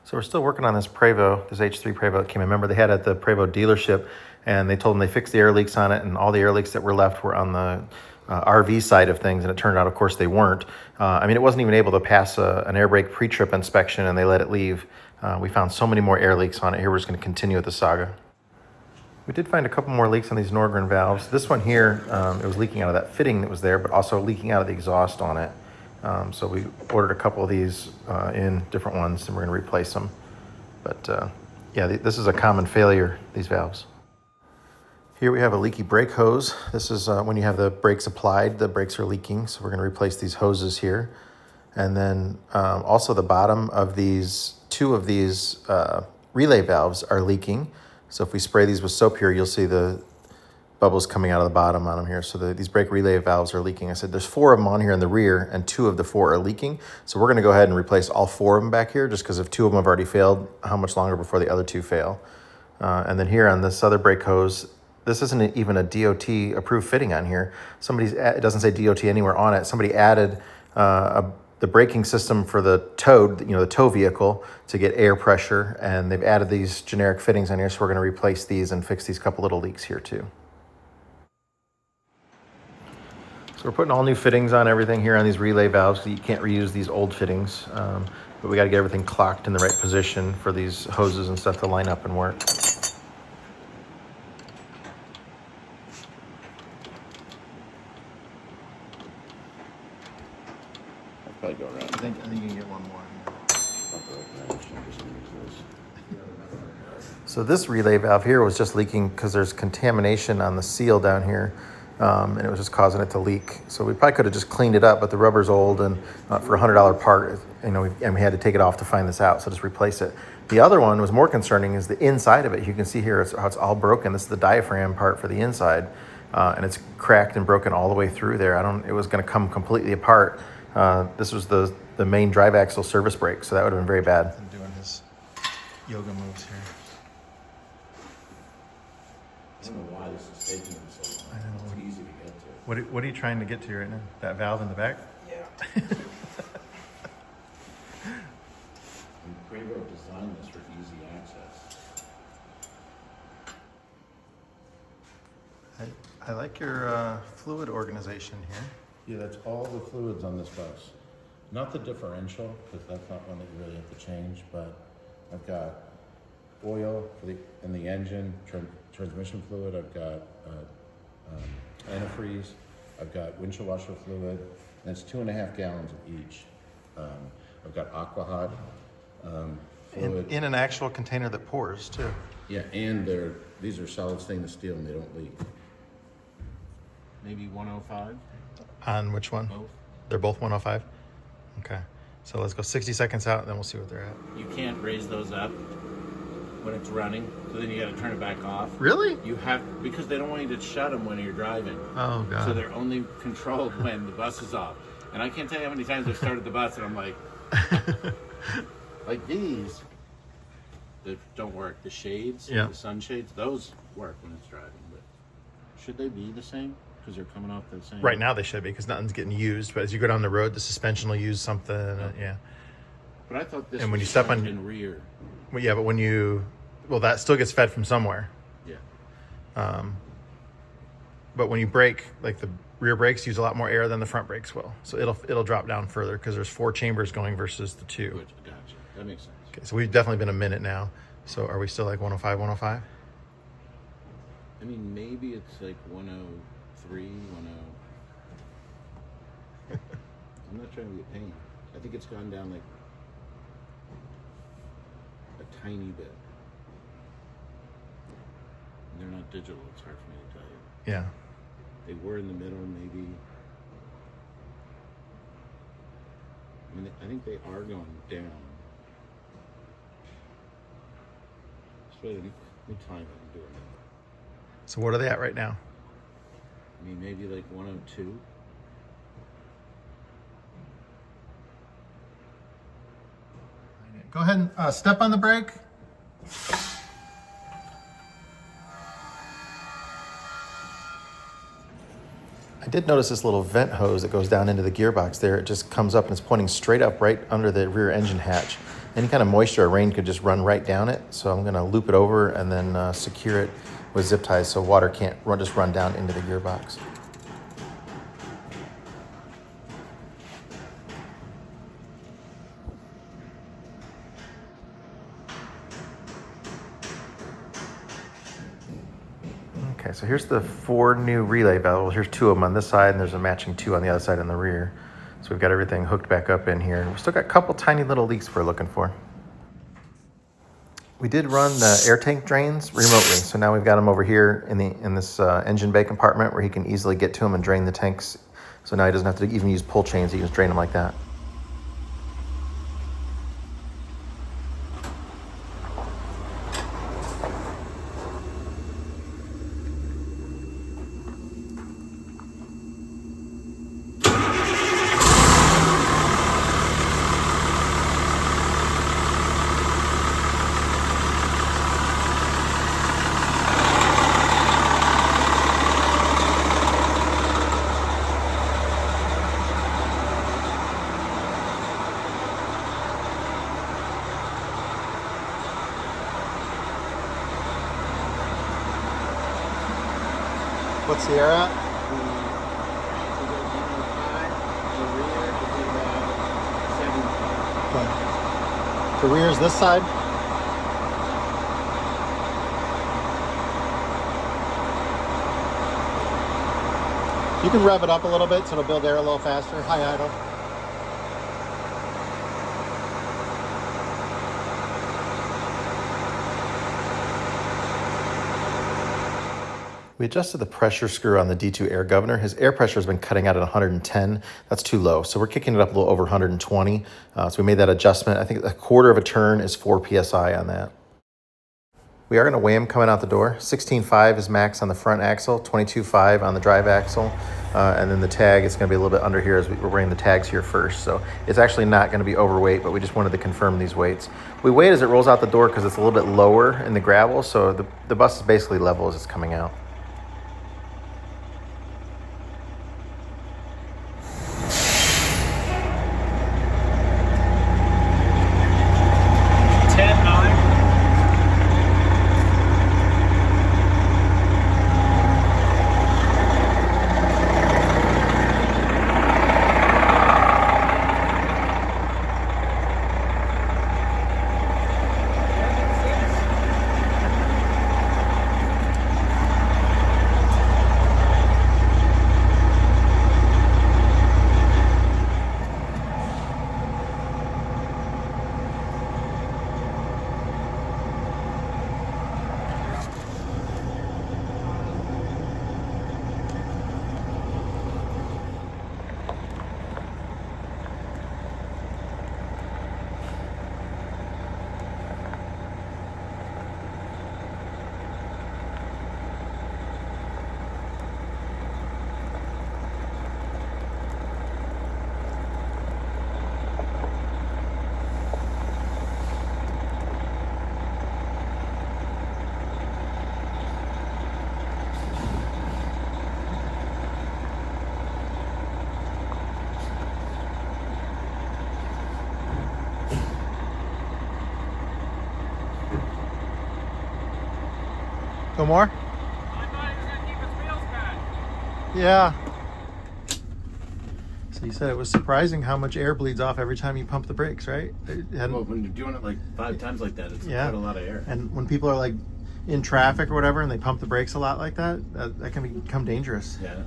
So we're still working on this Prevost, this H3 Prevost that came in. Remember, they had it at the Prevost dealership, and they told them they fixed the air leaks on it, and all the air leaks that were left were on the RV side of things, and it turned out, of course, they weren't. I mean, it wasn't even able to pass an air brake pre-trip inspection, and they let it leave. We found so many more air leaks on it. Here, we're just going to continue with the saga. We did find a couple more leaks on these Norgren valves. This one here, it was leaking out of that fitting that was there, but also leaking out of the exhaust on it. So we ordered a couple of these in different ones, and we're going to replace them. But yeah, this is a common failure, these valves. Here we have a leaky brake hose. This is when you have the brakes applied, the brakes are leaking, so we're going to replace these hoses here. And then also the bottom of these, two of these relay valves are leaking. So if we spray these with soap here, you'll see the bubbles coming out of the bottom on them here. So these brake relay valves are leaking. I said there's 4 of them on here in the rear, and 2 of the 4 are leaking. So we're going to go ahead and replace all 4 of them back here, just because if 2 of them have already failed, how much longer before the other 2 fail? And then here on this other brake hose, this isn't even a DOT approved fitting on here. It doesn't say DOT anywhere on it. Somebody added the braking system for the towed, the tow vehicle, to get air pressure, and they've added these generic fittings on here, so we're going to replace these and fix these couple little leaks here too. So we're putting all new fittings on everything here on these relay valves. You can't reuse these old fittings, but we got to get everything clocked in the right position for these hoses and stuff to line up and work. Probably go around. I think you can get one more. So this relay valve here was just leaking because there's contamination on the seal down here, and it was just causing it to leak. So we probably could have just cleaned it up, but the rubber's old, and for $100 part, and we had to take it off to find this out, so just replace it. The other one was more concerning is the inside of it. You can see here how it's all broken. This is the diaphragm part for the inside, and it's cracked and broken all the way through there. It was going to come completely apart. This was the main drive axle service brake, so that would have been very bad. I'm doing his yoga moves here. I don't know why this is taking them so long. I know. It's easy to get to. What are you trying to get to right now? That valve in the back? Yeah. And Prevost designed this for easy access. I like your fluid organization here. Yeah, that's all the fluids on this bus. Not the differential, because that's not one that you really have to change, but I've got oil in the engine, transmission fluid, I've got antifreeze, I've got windshield washer fluid, and it's 2.5 gallons of each. I've got aqua hot fluid. In an actual container that pours too. Yeah, and these are solid stainless steel and they don't leak. Maybe 105? On which one? Both. They're both 105? Okay. So let's go 60 seconds out and then we'll see what they're at. You can't raise those up when it's running, so then you got to turn it back off. Really? You have, because they don't want you to shut them when you're driving. Oh, God. So they're only controlled when the bus is off. And I can't tell you how many times I've started the bus and I'm like, like these that don't work. The shades, Yeah. the sunshades, those work when it's driving. But should they be the same? Because they're coming off the same. Right now they should be because nothing's getting used. But as you go down the road, the suspension will use something. Yeah. But I thought this And was when you step on- front and rear. Well, yeah, but that still gets fed from somewhere. Yeah. But when you brake, like the rear brakes use a lot more air than the front brakes will. So it'll drop down further because there's 4 chambers going versus the 2. Good. Gotcha. That makes sense. Okay, so we've definitely been a minute now. So are we still like 105, 105? I mean, maybe it's like 103, 10. I'm not trying to be a pain. I think it's gone down like a tiny bit. They're not digital, it's hard for me to tell you. Yeah. They were in the middle, maybe. I mean, I think they are going down. So let me time it and do it now. So what are they at right now? I mean, maybe like 102. Go ahead and step on the brake. I did notice this little vent hose that goes down into the gearbox there. It just comes up and it's pointing straight up right under the rear engine hatch. any kind of moisture or rain could just run right down it. So I'm gonna loop it over and then secure it with zip ties so water can't just run down into the gearbox. Okay, so here's the 4 new relay valves. Here's 2 of them on this side, and there's a matching 2 on the other side in the rear. So we've got everything hooked back up in here. We've still got a couple tiny little leaks we're looking for. We did run the air tank drains remotely, so now we've got them over here in this engine bay compartment where he can easily get to them and drain the tanks. So now he doesn't have to even use pull chains, he can just drain them like that. What's the air at? Okay. The rear is this side? You can rev it up a little bit so it'll build air a little faster. High idle. We adjusted the pressure screw on the D2 air governor. His air pressure has been cutting out at 110. That's too low. So we're kicking it up a little over 120. So we made that adjustment. I think a quarter of a turn is 4 PSI on that. We are going to weigh him coming out the door. 16.5 is max on the front axle, 22.5 on the drive axle. And then the tag is going to be a little bit under here as we're wearing the tags here first. So it's actually not going to be overweight, but we just wanted to confirm these weights. We weigh it as it rolls out the door because it's a little bit lower in the gravel. So the bus is basically level as it's coming out. Go more? I thought he was going to keep his wheels back. Yeah. So you said it was surprising how much air bleeds off every time you pump the brakes, right? Well, when you're doing it like 5 times like that, it's quite a lot of air. And when people are like in traffic or whatever and they pump the brakes a lot like that, that can become dangerous. Yeah,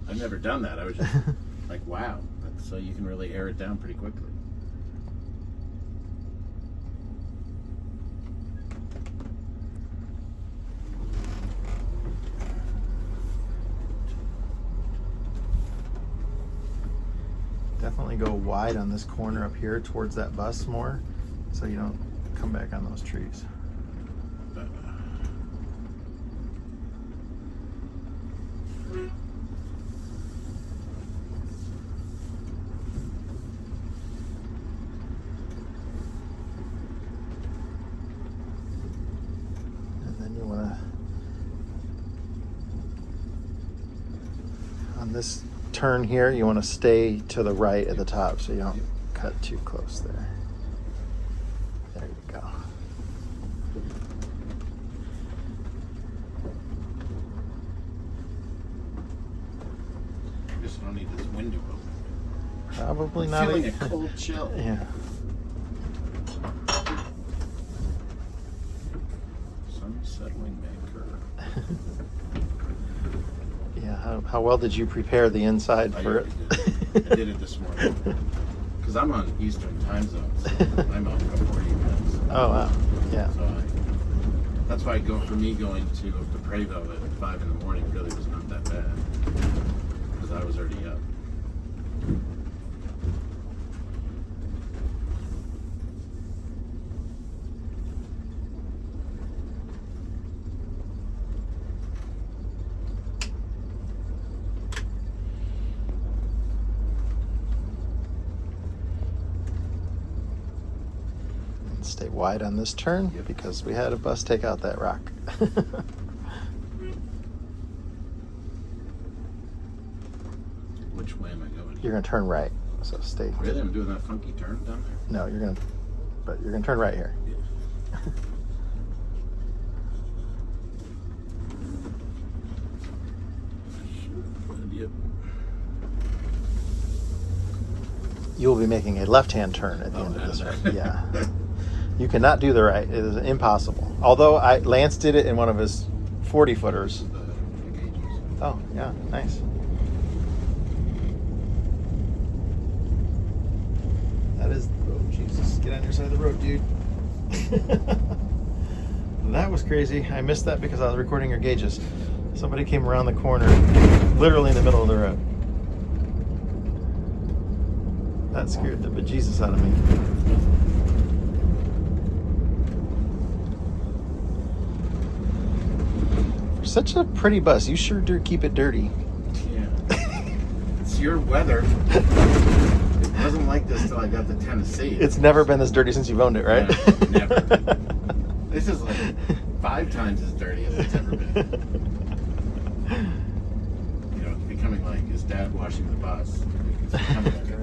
I've never done that. I was just like, wow. So you can really air it down pretty quickly. Definitely go wide on this corner up here towards that bus more so you don't come back on those trees. And then you want to, on this turn here, you want to stay to the right at the top so you don't cut too close there. probably I'm not. feeling a cold chill. Yeah. Sun settling maker. Yeah. How well did you prepare the inside I for it? already did. I did it this morning. Because I'm on Eastern time zone, so I'm up for 40 minutes. Oh wow. Yeah. So that's why for me going to Prevo at 5 in the morning really was not that bad. Because I was already up. Stay wide on this turn because we had a bus take out that rock. Which way am I going? You're gonna turn right, so stay. Really? I'm doing that funky turn down there? No, but you're gonna turn right here. Yep. You will be making a left-hand turn at the end of this one. Yeah. You cannot do the right. It is impossible. Although Lance did it in one of his 40-footers. Oh, yeah, nice. That is, oh Jesus, get on your side of the road, dude. That was crazy. I missed that because I was recording your gauges. Somebody came around the corner, literally in the middle of the road. That scared the bejesus out of me. For such a pretty bus, you sure do keep it dirty. Yeah. It's your weather. It wasn't like this till I got to Tennessee. It's never been this dirty since you've owned it, right? No, never. This is like 5 times as dirty as it's ever been. You know, it's becoming like his dad washing the bus. It's becoming like a thing.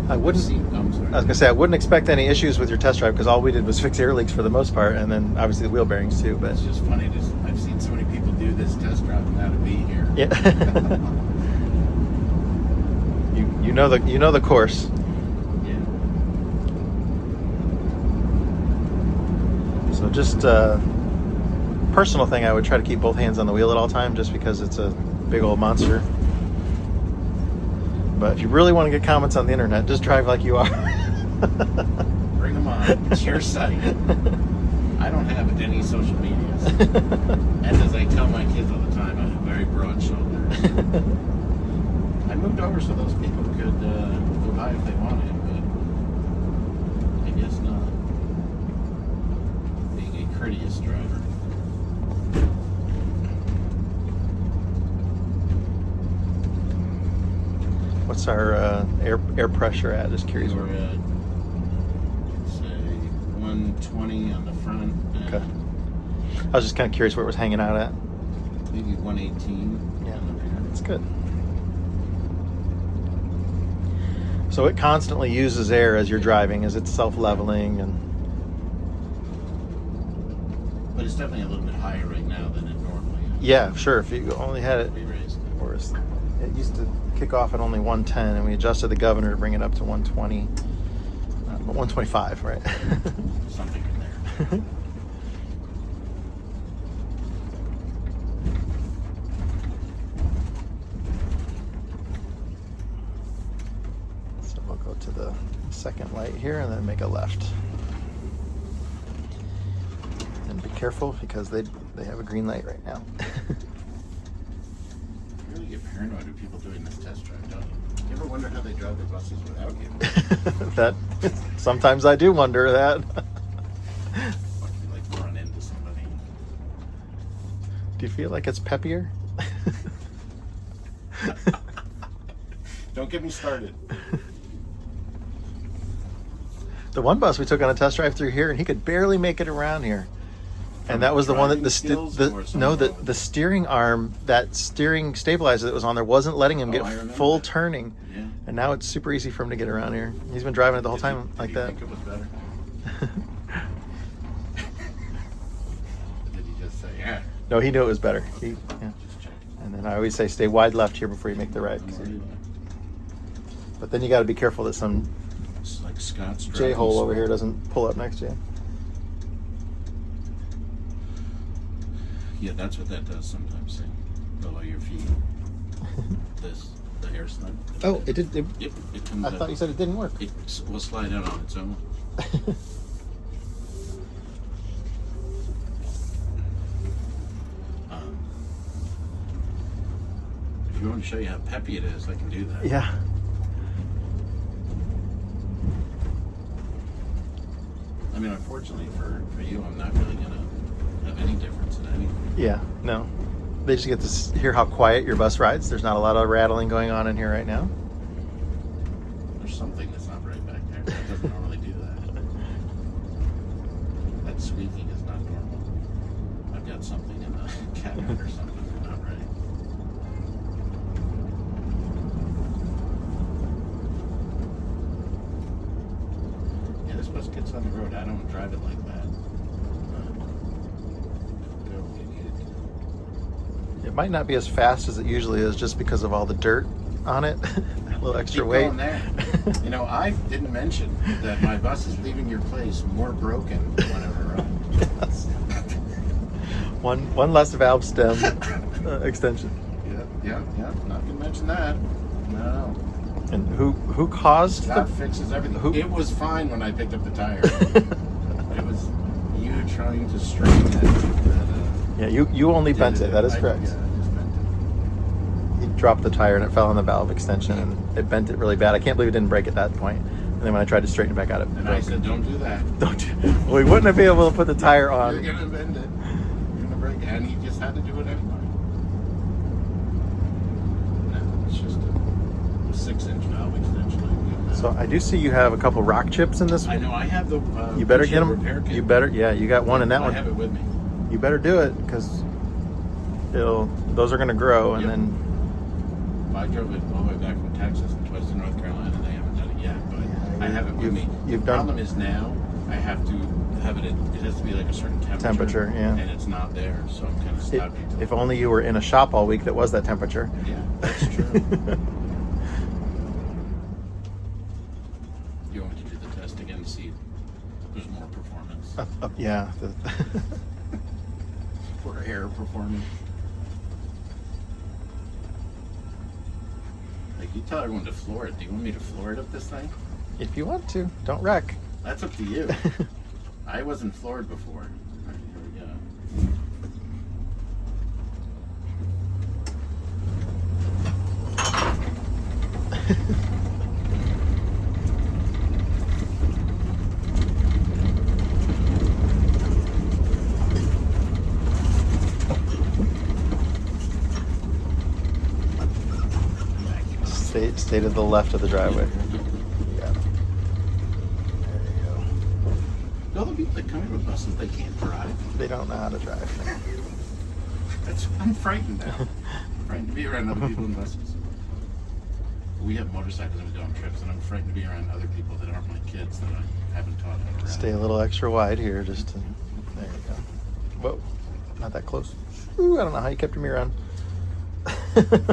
I wouldn't. I'm sorry. I was gonna say I wouldn't expect any issues with your test drive because all we did was fix air leaks for the most part, and then obviously the wheel bearings too. But It's just funny. I've seen so many people do this test drive and now to be here. yeah, you know the course. Yeah. So just personal thing, I would try to keep both hands on the wheel at all time, just because it's a big old monster. But if you really want to get comments on the internet, just drive like you are. Bring them on. It's your site. I don't have any social medias. And as I tell my kids all the time, I have very broad shoulders. I moved over so those people could go by if they wanted, but I guess not. Being a courteous driver. What's our air pressure at? Just curious. We're at, say, 120 on the front. And Okay. I was just kind of curious where it was hanging out at. maybe 118 Yeah, on the rear. that's good. So it constantly uses air as you're driving, as it's self-leveling, and But it's definitely a little bit higher right now than it normally is. yeah, sure. If you only had it, We raised it. or it used to kick off at only 110, and we adjusted the governor to bring it up to 120, 125, right? Something in there. So we'll go to the second light here and then make a left. And be careful because they have a green light right now. You really get paranoid of people doing this test drive, don't you? You ever wonder how they drive their buses without you? That sometimes I do wonder that. Like run into somebody. Do you feel like it's peppier? Don't get me started. The one bus we took on a test drive through here, and he could barely make it around here. And that was the one that driving skills or something the steering arm, that steering stabilizer that was on there wasn't letting him I get remember full that. turning. Yeah. And now it's super easy for him to get around here. He's been driving it the whole time like Did that. you think it was better? Did he just say, yeah? No, he knew it was better. Yeah. Just checking. And then I always say stay wide left here before you make the right. But then you got to be careful that some It's like Scott's J driving hole school. over here doesn't pull up next to you. Yeah, that's what that does sometimes. Below your feet. The hair slide. Oh, it did. Yep, it comes I up. thought you said it didn't work. It will slide out on its own. If you want to show you how peppy it is, I can do that. Yeah. I mean, unfortunately for you, I'm not really going to have any difference in anything. Yeah. No. They just get to hear how quiet your bus rides. There's not a lot of rattling going on in here right now. There's something that's not right back there. It doesn't normally do that. That squeaking is not normal. I've got something in the cabinet or something that's not right. Yeah, this bus gets on the road. I don't drive it like that. Go when you need it. It might not be as fast as it usually is just because of all the dirt on it. A little extra Keep weight. going there. You know, I didn't mention that my bus is leaving your place more broken whenever Yes. One less valve stem extension. Yeah. Not gonna mention that. No. And who caused That the? fixes everything. Who- It was fine when I picked up the tire. It was you trying to straighten it. Yeah, you only bent it. That is correct. Yeah, I just bent it. He dropped the tire and it fell on the valve extension and it bent it really bad. I can't believe it didn't break at that point. And then when I tried to straighten it back out, it And I broke. said, don't do that. Don't you? Well, we wouldn't have been able to put the tire on. You're gonna bend it. You're gonna break it. And he just had to do it anyway. No, it's just a 6-inch valve extension. I can get that. So I do see you have a couple rock chips in this. I know I have the. You better get repair them. kit. You better. Yeah, you got one in that I one. have it with me. You better do it because those are going to grow and Yep. then. I drove it all the way back from Texas and twice to North Carolina, and they haven't done it yet. But Yeah, I have it with you've- me. you've The done- problem is now I have to have it. It has to be like a certain temperature. Yeah. And it's not there, so I'm kind of stuck. until- If only you were in a shop all week that was that temperature. Yeah, that's true. You want me to do the test again and see if there's more performance Yeah. for air performance? Like you tell everyone to floor it. Do you want me to floor it up this thing? If you want to, don't wreck. That's up to you. I wasn't floored before. All right, here we go. Stay to the left of the driveway. Yeah. There you go. All the people that come in with buses, they can't drive. They don't know how to drive. I'm frightened now. I'm frightened to be around other people in buses. We have motorcycles and we go on trips, and I'm frightened to be around other people that aren't my kids that I haven't taught how to ride. Stay a little extra wide here, just to. There you go. Whoa, not that close. Ooh, I don't know how you kept your mirror on.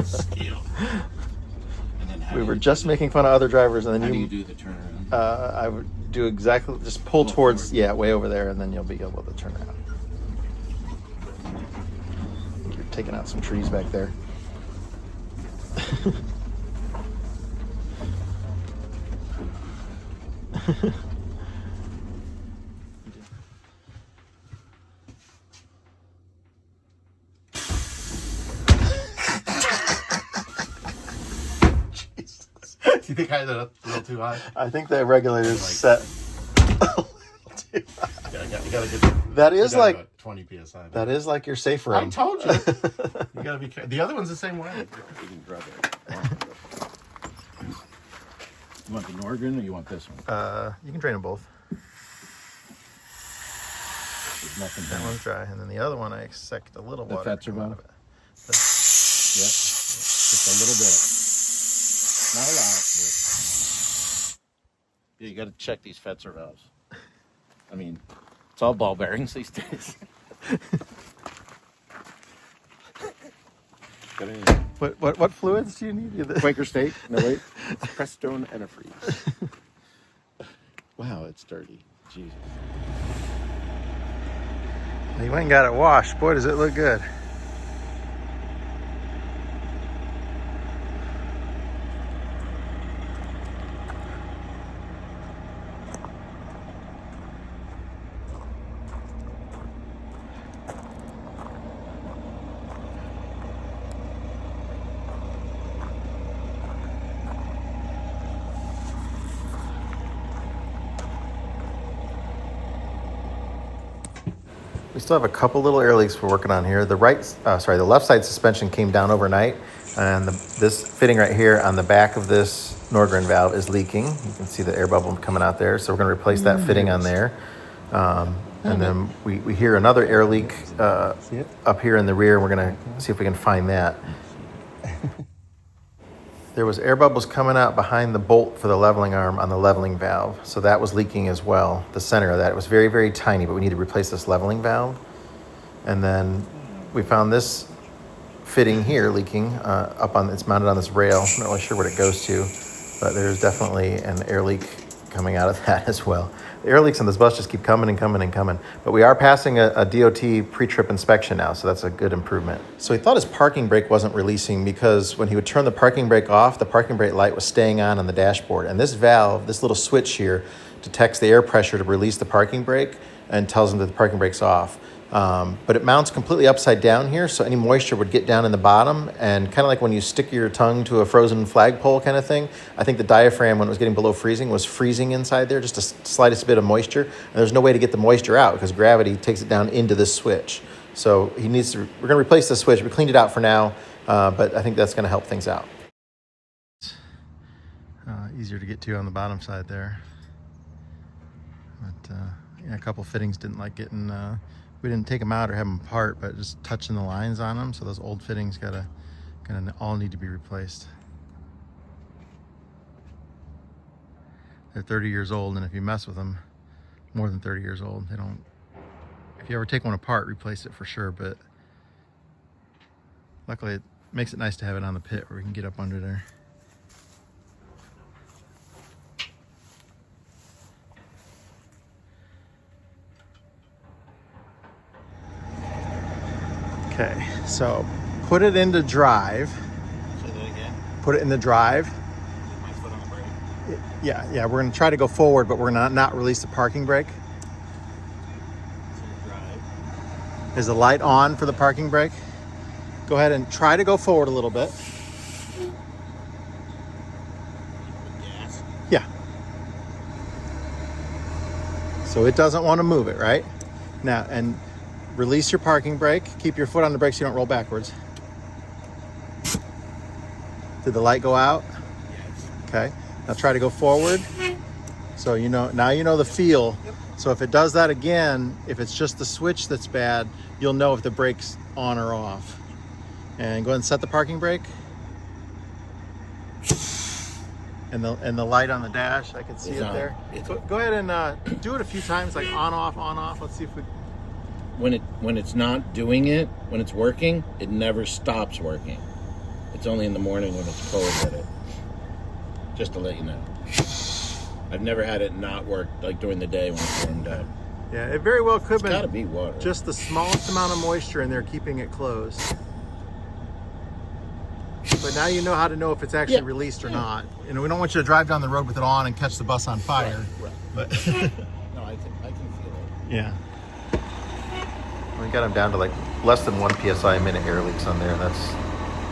Skill. And then how We do were you just do making fun of other drivers, and the, then how do you do the turnaround? I would do exactly, just pull Pull towards, forward. yeah, way over there, and then you'll be able to turn around. You're taking out some trees back there. Jesus. Do you think I had it up a little too high? I think the regulator's set. Yeah, you gotta get That is you gotta like- go at 20 psi. That is like your safe I room. told you. You gotta be careful. The other one's the same way. You can grab it. You want the Norgren or you want this one? You can drain them both. There's nothing That down. one's dry, and then the other one I expect a little The water to Fetzer come out valve? of it. Yep. Just a little bit. Not a lot, but you got to check these Fetzer valves. I mean, it's all ball bearings these days. Got any What fluids do you need? Quaker State? No, wait. It's Prestone antifreeze. Wow, it's dirty. Jesus. You went and got it washed. Boy, does it look good. We still have a couple little air leaks we're working on here. The the left side suspension came down overnight, and this fitting right here on the back of this Nordgren valve is leaking. You can see the air bubble coming out there, so we're going to replace that fitting on there. And then we hear another air leak up here in the rear, and we're going to see if we can find that. There was air bubbles coming out behind the bolt for the leveling arm on the leveling valve. So that was leaking as well. The center of that, it was very, very tiny, but we need to replace this leveling valve. And then we found this fitting here leaking it's mounted on this rail. I'm not really sure what it goes to, but there's definitely an air leak coming out of that as well. The air leaks on this bus just keep coming and coming and coming. But we are passing a DOT pre-trip inspection now, so that's a good improvement. So he thought his parking brake wasn't releasing because when he would turn the parking brake off, the parking brake light was staying on the dashboard. And this valve, this little switch here, detects the air pressure to release the parking brake and tells him that the parking brake's off. But it mounts completely upside down here, so any moisture would get down in the bottom, and kind of like when you stick your tongue to a frozen flagpole kind of thing. I think the diaphragm, when it was getting below freezing, was freezing inside there, just the slightest bit of moisture, and there's no way to get the moisture out because gravity takes it down into this switch. So we're going to replace the switch. We cleaned it out for now, but I think that's going to help things out. Easier to get to on the bottom side there. But a couple fittings didn't like getting... we didn't take them out or have them apart, but just touching the lines on them. So those old fittings gonna all need to be replaced. They're 30 years old, and if you mess with them, more than 30 years old, they don't. If you ever take one apart, replace it for sure. But luckily, it makes it nice to have it on the pit where we can get up under there. Okay, so put it into drive. Say that again. Put it in the drive. My foot on the brake. Yeah, we're gonna try to go forward, but we're gonna not release the parking brake. Drive. Is the light on for the parking brake? Go ahead and try to go forward a little bit. Gas. Yeah. So it doesn't want to move it, right? Now, and release your parking brake. Keep your foot on the brake so you don't roll backwards. Did the light go out? Yes. Okay. Now try to go forward. So now you know the feel. Yep. So if it does that again, if it's just the switch that's bad, you'll know if the brake's on or off. And go ahead and set the parking brake. And the light on the dash, I can see It's it on. there. It's Go ahead and do it a few times, like on, off, on, off. Let's see if we... When it's not doing it, when it's working, it never stops working. It's only in the morning when it's cold that it. Just to let you know. I've never had it not work like during the day when it's warmed up. Yeah, it very well could It's have gotta been be water. just the smallest amount of moisture in there keeping it closed. But now you know how to know if it's actually released or not. We don't want you to drive down the road with it on and catch the bus on fire. Right. But No, I can feel it. yeah. We got them down to like less than 1 psi a minute air leaks on there.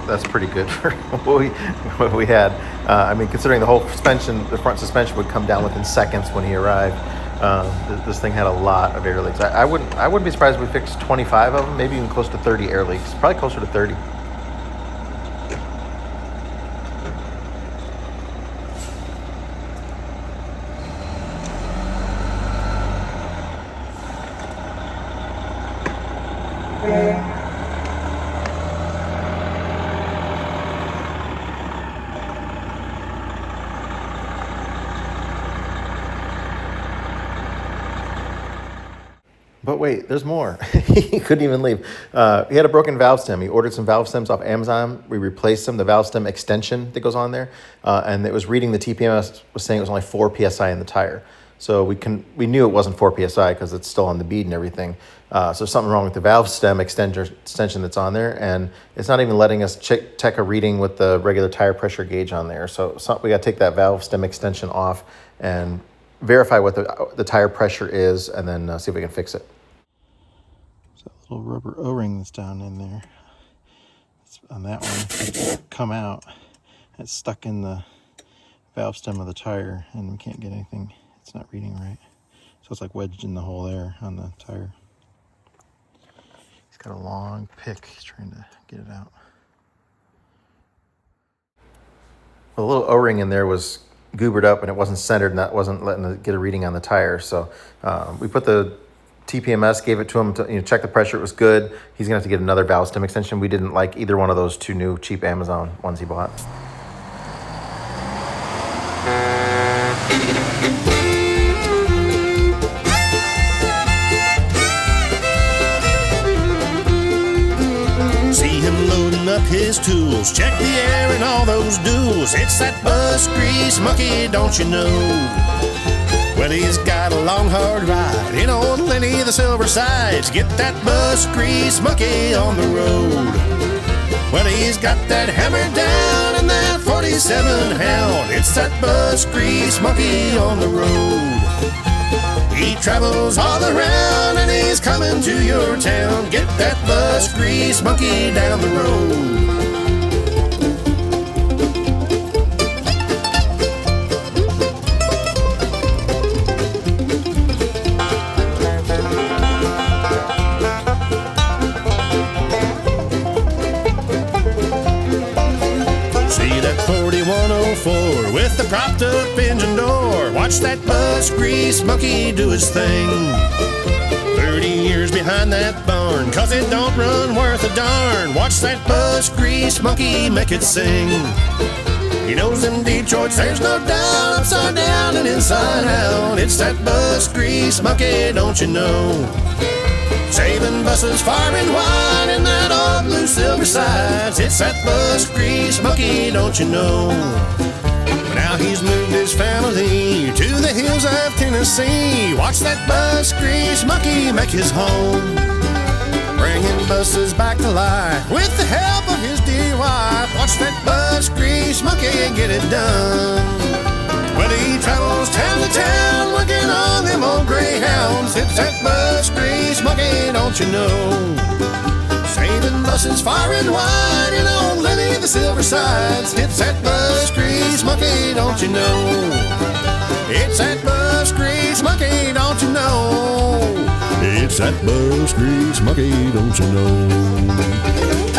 That's pretty good for what we had. I mean, considering the whole suspension, the front suspension would come down within seconds when he arrived. This thing had a lot of air leaks. I wouldn't be surprised if we fixed 25 of them, maybe even close to 30 air leaks. Probably closer to 30. But wait, there's more. He couldn't even leave. He had a broken valve stem. He ordered some valve stems off Amazon. We replaced them, the valve stem extension that goes on there. And it was reading the TPMS was saying it was only 4 PSI in the tire. So we knew it wasn't 4 PSI because it's still on the bead and everything. So something wrong with the valve stem extension that's on there. And it's not even letting us check a reading with the regular tire pressure gauge on there. So we got to take that valve stem extension off and verify what the tire pressure is, and then see if we can fix it. So that little rubber O-ring that's down in there, it's on that one, come out. It's stuck in the valve stem of the tire, and we can't get anything. It's not reading right. So it's like wedged in the hole there on the tire. He's got a long pick. He's trying to get it out. Well, the little O-ring in there was goobered up and it wasn't centered, and that wasn't letting it get a reading on the tire. So we put the TPMS, gave it to him to check the pressure. It was good. He's gonna have to get another valve stem extension. We didn't like either one of those two new cheap Amazon ones he bought. Up his tools, check the air and all those duels. It's that bus grease monkey, don't you know? Well, he's got a long hard ride in on Lenny the Silver Sides. Get that bus grease monkey on the road. Well, he's got that hammer down and that 47 Hound. It's that bus grease monkey on the road. He travels all around and he's coming to your town. Get that bus grease monkey down the road. See that 4104 with the propped up engine door. Watch that bus grease monkey do his thing. 30 years behind that barn, 'cause it don't run worth a darn. Watch that bus grease monkey make it sing. He knows them Detroits, there's no doubt, upside down and inside out. It's that bus grease monkey, don't you know? Saving buses far and wide in that old blue Silver Sides. It's that bus grease monkey, don't you know? Now he's moved his family to the hills of Tennessee. Watch that bus grease monkey make his home, bringing buses back to life with the help of his dear wife. Watch that bus grease monkey get it done. Well, he travels town to town looking on them old greyhounds. It's that bus grease monkey, don't you know? Saving buses far and wide in old Lenny the Silver Sides. It's that bus grease monkey, don't you know? It's that bus grease monkey, don't you know? It's that bus grease monkey, don't you know?